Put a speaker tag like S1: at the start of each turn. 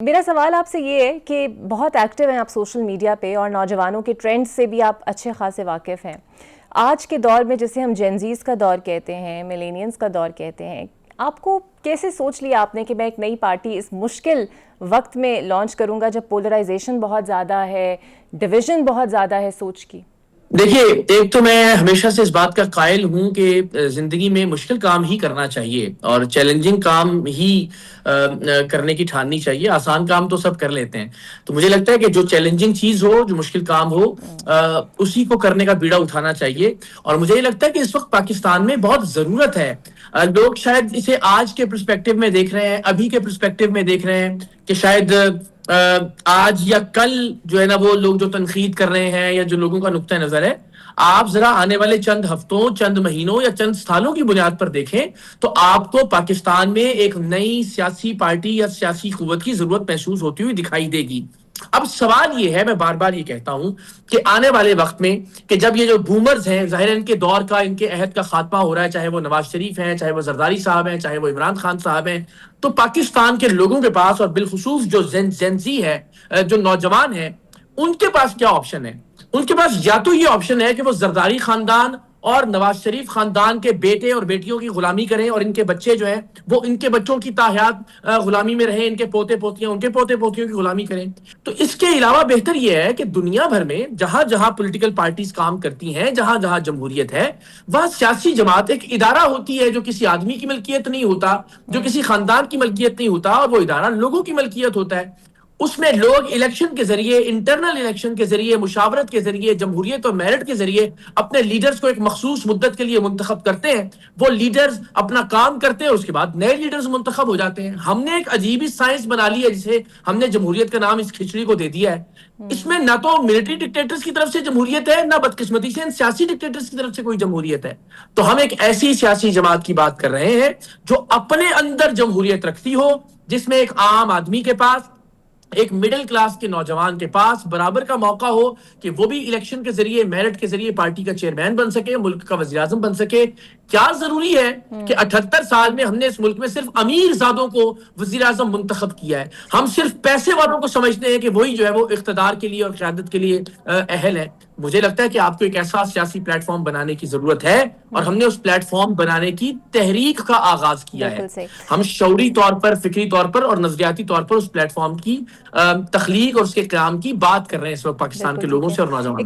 S1: میرا سوال آپ سے یہ ہے کہ بہت ایکٹیو ہیں آپ سوشل میڈیا پہ اور نوجوانوں کے ٹرینڈ سے بھی آپ اچھے خاصے واقف ہیں. آج کے دور میں جسے ہم جینزیز کا دور کہتے ہیں، ملینینز کا دور کہتے ہیں، آپ کو کیسے سوچ لیا آپ نے کہ میں ایک نئی پارٹی اس مشکل وقت میں لانچ کروں گا جب پولرائزیشن بہت زیادہ ہے، ڈویژن بہت زیادہ ہے سوچ کی؟
S2: دیکھیے، ایک تو میں ہمیشہ سے اس بات کا قائل ہوں کہ زندگی میں مشکل کام ہی کرنا چاہیے اور چیلنجنگ کام ہی کرنے کی ٹھاننی چاہیے. آسان کام تو سب کر لیتے ہیں. تو مجھے لگتا ہے کہ جو چیلنجنگ چیز ہو، جو مشکل کام ہو، اسی کو کرنے کا بیڑا اٹھانا چاہیے. اور مجھے یہ لگتا ہے کہ اس وقت پاکستان میں بہت ضرورت ہے. لوگ شاید اسے آج کے پرسپیکٹو میں دیکھ رہے ہیں، ابھی کے پرسپیکٹو میں دیکھ رہے ہیں کہ شاید آج یا کل جو ہے نا وہ لوگ جو تنقید کر رہے ہیں یا جو لوگوں کا نقطہ نظر ہے، آپ ذرا آنے والے چند ہفتوں، چند مہینوں یا چند سالوں کی بنیاد پر دیکھیں تو آپ کو پاکستان میں ایک نئی سیاسی پارٹی یا سیاسی قوت کی ضرورت محسوس ہوتی ہوئی دکھائی دے گی. اب سوال یہ ہے، میں بار بار یہ کہتا ہوں کہ آنے والے وقت میں کہ جب یہ جو بومرز ہیں، ظاہر ان کے دور کا، ان کے عہد کا خاتمہ ہو رہا ہے، چاہے وہ نواز شریف ہیں، چاہے وہ زرداری صاحب ہیں، چاہے وہ عمران خان صاحب ہیں، تو پاکستان کے لوگوں کے پاس اور بالخصوص جو جینزی ہے، جو نوجوان ہیں، ان کے پاس کیا آپشن ہے؟ ان کے پاس یا تو یہ آپشن ہے کہ وہ زرداری خاندان اور نواز شریف خاندان کے بیٹے اور بیٹیوں کی غلامی کریں اور ان کے بچے جو ہیں وہ ان کے بچوں کی تاحیات غلامی میں رہیں، ان کے پوتے پوتیاں ان کے پوتے پوتیوں کی غلامی کریں. تو اس کے علاوہ بہتر یہ ہے کہ دنیا بھر میں جہاں جہاں پولیٹیکل پارٹیز کام کرتی ہیں، جہاں جہاں جمہوریت ہے، وہاں سیاسی جماعت ایک ادارہ ہوتی ہے جو کسی آدمی کی ملکیت نہیں ہوتا، جو کسی خاندان کی ملکیت نہیں ہوتا، اور وہ ادارہ لوگوں کی ملکیت ہوتا ہے. اس میں لوگ الیکشن کے ذریعے، انٹرنل الیکشن کے ذریعے، مشاورت کے ذریعے، جمہوریت اور میرٹ کے ذریعے اپنے لیڈرز کو ایک مخصوص مدت کے لیے منتخب کرتے ہیں. وہ لیڈرز اپنا کام کرتے ہیں، اس کے بعد نئے لیڈرز منتخب ہو جاتے ہیں. ہم نے ایک عجیب ہی سائنس بنا لی ہے جسے ہم نے جمہوریت کا نام اس کھچڑی کو دے دیا ہے. اس میں نہ تو ملٹری ڈکٹیٹرز کی طرف سے جمہوریت ہے، نہ بدقسمتی سے سیاسی ڈکٹیٹرز کی طرف سے کوئی جمہوریت ہے. تو ہم ایک ایسی سیاسی جماعت کی بات کر رہے ہیں جو اپنے اندر جمہوریت رکھتی ہو، جس میں ایک عام آدمی کے پاس، ایک مڈل کلاس کے نوجوان کے پاس برابر کا موقع ہو کہ وہ بھی الیکشن کے ذریعے، میرٹ کے ذریعے پارٹی کا چیئرمین بن سکے، ملک کا وزیر اعظم بن سکے. کیا ضروری ہے کہ 78 سال میں ہم نے اس ملک میں صرف امیر زادوں کو وزیر اعظم منتخب کیا ہے؟ ہم صرف پیسے والوں کو سمجھتے ہیں کہ وہی جو ہے وہ اقتدار کے لیے اور قیادت کے لیے اہل ہے. مجھے لگتا ہے کہ آپ کو ایک ایسا سیاسی پلیٹ فارم بنانے کی ضرورت ہے، اور ہم نے اس پلیٹ فارم بنانے کی تحریک کا آغاز کیا ہے. ہم شعوری طور پر، فکری طور پر اور نظریاتی طور پر اس پلیٹ فارم کی تخلیق اور اس کے قیام کی بات کر رہے ہیں اس وقت پاکستان کے لوگوں سے اور نوجوانوں سے.